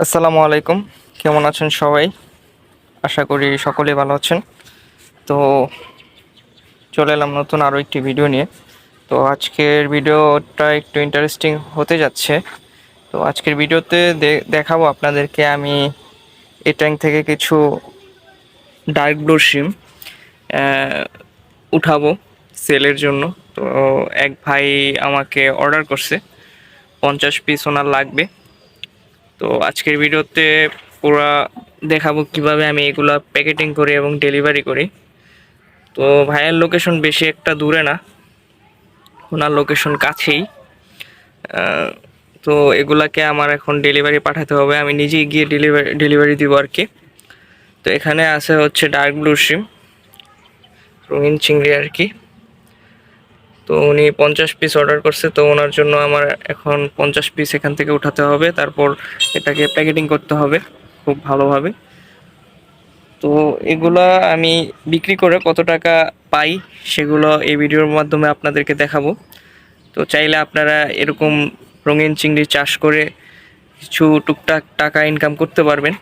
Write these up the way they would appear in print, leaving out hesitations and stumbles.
আসসালামু আলাইকুম। কেমন আছেন সবাই? আশা করি সকলেই ভালো আছেন। তো চলে এলাম নতুন আরও একটি ভিডিও নিয়ে। তো আজকের ভিডিওটা একটু ইন্টারেস্টিং হতে যাচ্ছে। তো আজকের ভিডিওতে দেখাবো আপনাদেরকে আমি এই ট্যাঙ্ক থেকে কিছু ডার্ক ব্লু শিম উঠাবো সেলের জন্য। তো এক ভাই আমাকে অর্ডার করছে, 50 পিস ওনার লাগবে। তো আজকের ভিডিওতে পুরা দেখাবো কিভাবে আমি এগুলা প্যাকেটিং করি এবং ডেলিভারি করি। তো ভাইয়ের লোকেশন বেশি একটা দূরে না, ওনার লোকেশন কাছেই। তো এগুলাকে আমার এখন ডেলিভারি পাঠাতে হবে, আমি নিজেই গিয়ে ডেলিভারি দিব আর কি। তো এখানে আছে হচ্ছে ডার্ক ব্লু শিম, রঙিন চিংড়ি আর কি। তো উনি 50 পিস অর্ডার করছে, তো ওনার জন্য আমার এখন 50 পিস এখান থেকে উঠাতে হবে, তারপর এটাকে প্যাকেটিং করতে হবে খুব ভালোভাবে। তো এগুলা আমি বিক্রি করে কত টাকা পাই সেগুলো এই ভিডিওর মাধ্যমে আপনাদেরকে দেখাবো। তো চাইলে আপনারা এরকম রঙিন চিংড়ি চাষ করে কিছু টুকটাক টাকা ইনকাম করতে পারবেন।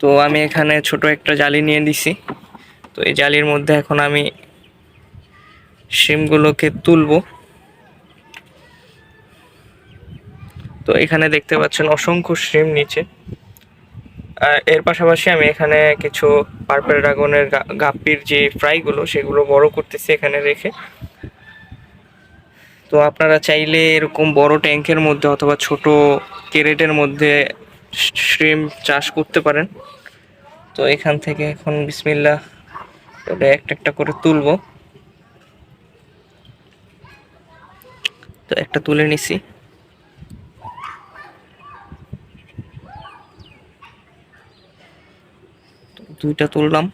তো আমি এখানে ছোট একটা জালি নিয়ে দিছি। তো এই জালির মধ্যে এখন আমি শিমগুলোকে তুলবো। তো এখানে দেখতে পাচ্ছেন অসংখ্য শিম নিচে। এর পাশাপাশি আমি এখানে কিছু পার্পল ড্রাগনের গাপ্পির যে ফ্রাইগুলো সেগুলো বড় করতেছি এখানে রেখে। তো আপনারা চাইলে এরকম বড় ট্যাঙ্কের মধ্যে অথবা ছোট ক্যারেটের মধ্যে শ্রিম চাষ করতে পারেন। তো এখান থেকে এখন বিসমিল্লাহ একটা একটা করে তুলবো। তো একটা তুলে নিছি। দুইটা তুললাম।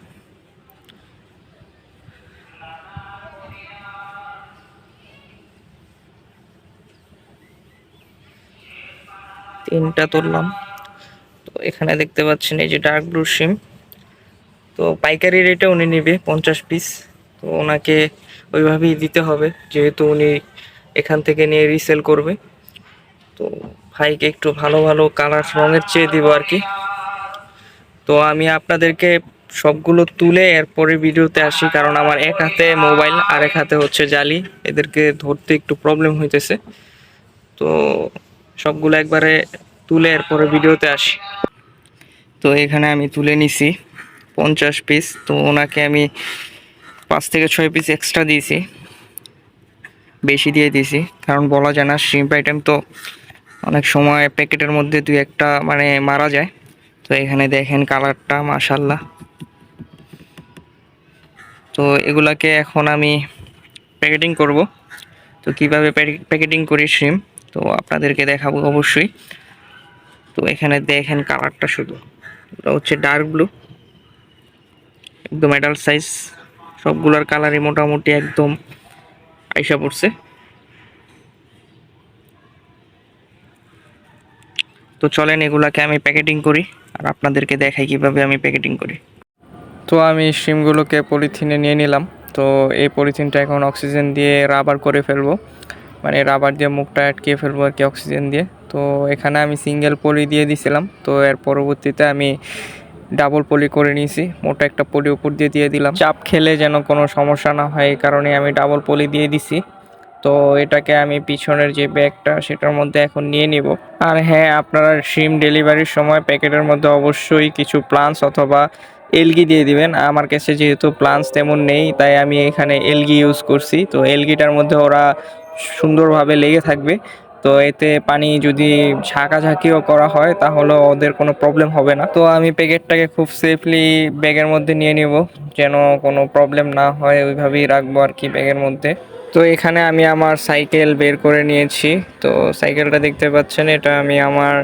তিনটা তুললাম। তো এখানে দেখতে পাচ্ছেন এই যে ডার্ক ব্লু শিম। তো পাইকারি রেটে উনি নেবে 50 পিস। তো ওনাকে ওইভাবেই দিতে হবে যেহেতু উনি এখান থেকে নিয়ে রিসেল করবে। তো ভাইকে একটু ভালো ভালো কালার রঙের চেয়ে দিব আর কি। তো আমি আপনাদেরকে সবগুলো তুলে এরপরে ভিডিওতে আসি, কারণ আমার এক হাতে মোবাইল আর এক হাতে হচ্ছে জালি, এদেরকে ধরতে একটু প্রবলেম হইতেছে। তো সবগুলো একবারে তুলে এরপরে ভিডিওতে আসি। তো এখানে আমি তুলে নিছি 50 পিস। তো ওনাকে আমি 5 থেকে 6 পিস এক্সট্রা দিয়েছি, বেশি দিয়ে দিয়েছি, কারণ বলা যায় না শ্রিম্প আইটেম তো অনেক সময় প্যাকেটের মধ্যে দুই একটা মানে মারা যায়। তো এখানে দেখেন কালারটা মাশাল্লাহ। তো এগুলাকে এখন আমি প্যাকেটিং করব। তো কিভাবে প্যাকেটিং করি শ্রিম্প তো আপনাদেরকে দেখাবো অবশ্যই। তো এখানে দেখেন কালারটা শুধু, এটা হচ্ছে ডার্ক ব্লু, একদম অ্যাডাল্ট সাইজ। সবগুলোর কালারই মোটামুটি একদম আইসা পড়ছে। তো চলেন এগুলাকে আমি প্যাকেটিং করি আর আপনাদেরকে দেখাই কিভাবে আমি প্যাকেটিং করি। তো আমি শিমগুলোকে পলিথিনে নিয়ে নিলাম। তো এই পলিথিনটা এখন অক্সিজেন দিয়ে রাবার করে ফেলবো, মানে রাবার দিয়ে মুখটা আটকিয়ে ফেলবো আর কি অক্সিজেন দিয়ে। তো এখানে আমি সিঙ্গেল পলি দিয়ে দিছিলাম, তো এর পরবর্তীতে আমি ডাবল পলি করে নিয়েছি, মোটা একটা পলি উপর দিয়ে দিলাম, চাপ খেলে যেন কোনো সমস্যা না হয় এই কারণে আমি ডাবল পলি দিয়ে দিছি। তো এটাকে আমি পিছনের যে ব্যাগটা সেটার মধ্যে এখন নিয়ে নিব। আর হ্যাঁ, আপনারা শিম ডেলিভারির সময় প্যাকেটের মধ্যে অবশ্যই কিছু প্লান্টস অথবা এলগি দিয়ে দিবেন। আমার কাছে যেহেতু প্লান্টস তেমন নেই তাই আমি এখানে এলগি ইউজ করছি। তো এলগিটার মধ্যে ওরা সুন্দরভাবে লেগে থাকবে। তো এতে পানি যদি ঝাঁকাঝাঁকিও করা হয় তাহলে ওদের কোনো প্রবলেম হবে না। তো আমি প্যাকেটটাকে খুব সেফলি ব্যাগের মধ্যে নিয়ে নিব, যেন কোনো প্রবলেম না হয়, ওইভাবেই রাখবো আর কি ব্যাগের মধ্যে। তো এখানে আমি আমার সাইকেল বের করে নিয়েছি। তো সাইকেলটা দেখতে পাচ্ছেন, এটা আমি আমার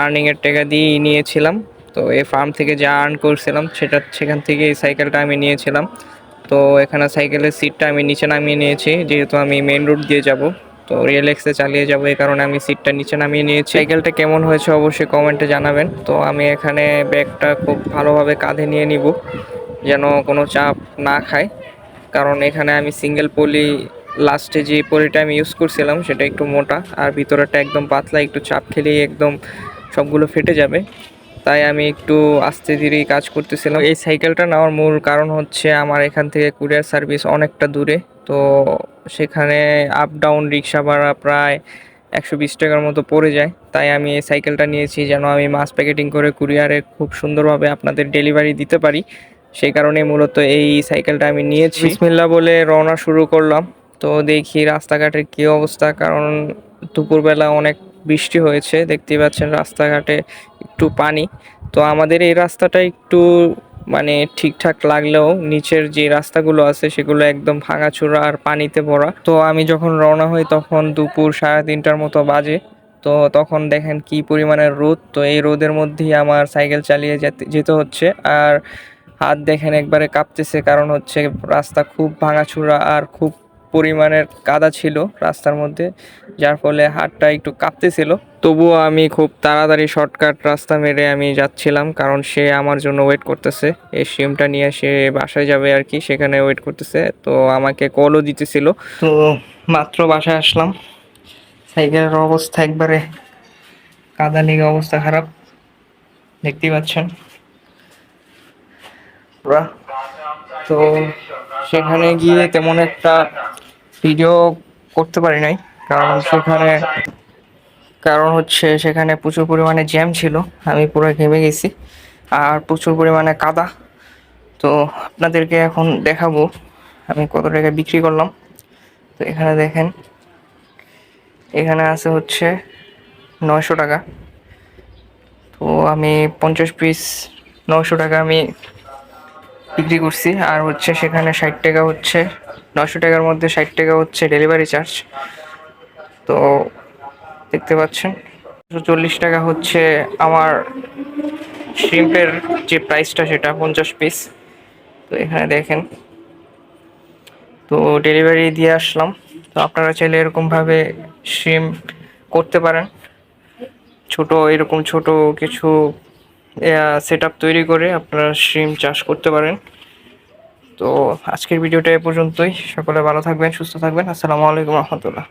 আর্নিংয়ের টাকা দিয়েই নিয়েছিলাম। তো এই ফার্ম থেকে যা আর্ন করছিলাম সেখান থেকে এই সাইকেলটা আমি নিয়েছিলাম। তো এখানে সাইকেলের সিটটা আমি নিচে নামিয়ে নিয়েছি, যেহেতু আমি মেন রোড দিয়ে যাব, তো রিল্যাক্সে চালিয়ে যাব, এই কারণে আমি সিটটা নিচে নামিয়ে নিয়েছি। সাইকেলটা কেমন হয়েছে অবশ্যই কমেন্টে জানাবেন। তো আমি এখানে ব্যাগটা খুব ভালোভাবে কাঁধে নিয়ে নিব যেন কোনো চাপ না খায়, কারণ এখানে আমি সিঙ্গেল পলি লাস্টে যে পলিটা আমি ইউজ করছিলাম সেটা একটু মোটা আর ভিতরেটা একদম পাতলা, একটু চাপ খেলেই একদম সবগুলো ফেটে যাবে। তাই আমি একটু আস্তে ধীরেই কাজ করতেছিলাম। এই সাইকেলটা নেওয়ার মূল কারণ হচ্ছে আমার এখান থেকে কুরিয়ার সার্ভিস অনেকটা দূরে, তো সেখানে আপ ডাউন রিক্সা ভাড়া প্রায় 120 টাকার মতো পড়ে যায়। তাই আমি এই সাইকেলটা নিয়েছি যেন আমি মাছ প্যাকেটিং করে কুরিয়ারে খুব সুন্দরভাবে আপনাদের ডেলিভারি দিতে পারি। সেই কারণে মূলত এই সাইকেলটা আমি নিয়েছি। বিসমিল্লাহ বলে রওনা শুরু করলাম। তো দেখি রাস্তাঘাটের কী অবস্থা, কারণ দুপুরবেলা অনেক বৃষ্টি হয়েছে, দেখতেই পাচ্ছেন রাস্তাঘাটে একটু পানি। তো আমাদের এই রাস্তাটা একটু মানে ঠিকঠাক লাগলেও নিচের যে রাস্তাগুলো আছে সেগুলো একদম ভাঙাচোরা আর পানিতে ভরা। তো আমি যখন রওনা হই তখন দুপুর 3:30টার মতো বাজে। তো তখন দেখেন কি পরিমাণের রোদ, তো এই রোদের মধ্যেই আমার সাইকেল চালিয়ে যেতে হচ্ছে। আর হাত দেখেন একবারে কাঁপতেছে, কারণ হচ্ছে রাস্তা খুব ভাঙাচোরা আর খুব পরিমাণের কাদা ছিল রাস্তার মধ্যে, যার ফলে হাতটা একটু কাঁপতেছিল। তবুও আমি খুব তাড়াতাড়ি শর্টকাট রাস্তা মেরে আমি যাচ্ছিলাম, কারণ সে আমার জন্য ওয়েট করতেছে। এই সিমটা নিয়ে সে বাসায় যাবে আর কি, সেখানে ওয়েট করতেছে। তো আমাকে কলও দিতেছিল। তো মাত্র বাসায় আসলাম, সাইকেলের অবস্থা একবারে কাদা লেগে অবস্থা খারাপ, দেখতেই পাচ্ছেন পুরা। তো সেখানে গিয়ে তেমন একটা ভিডিও করতে পারি নাই, কারণ হচ্ছে সেখানে প্রচুর পরিমাণে জ্যাম ছিল, আমি পুরো ঘেমে গেছি আর প্রচুর পরিমাণে কাদা। তো আপনাদেরকে এখন দেখাবো আমি কত টাকা বিক্রি করলাম। তো এখানে দেখেন, এখানে আছে হচ্ছে 900 টাকা। তো আমি 50 পিস 900 টাকা আমি বিক্রি করছি। আর হচ্ছে সেখানে 60 টাকা হচ্ছে, 900 টাকার মধ্যে 60 টাকা হচ্ছে ডেলিভারি চার্জ। তো দেখতে পাচ্ছেন 140 টাকা হচ্ছে আমার শ্রিম্পের যে প্রাইসটা, সেটা 50 পিস। তো এখানে দেখেন, তো ডেলিভারি দিয়ে আসলাম। তো আপনারা চাইলে এরকমভাবে শ্রিম্প করতে পারেন, এরকম ছোট কিছু সেট আপ তৈরি করে আপনারা শ্রিম্প চাষ করতে পারেন। তো আজকের ভিডিওটা এ পর্যন্তই। সকলে ভালো থাকবেন, সুস্থ থাকবেন। আসসালামু আলাইকুম রহমতুল্লাহ।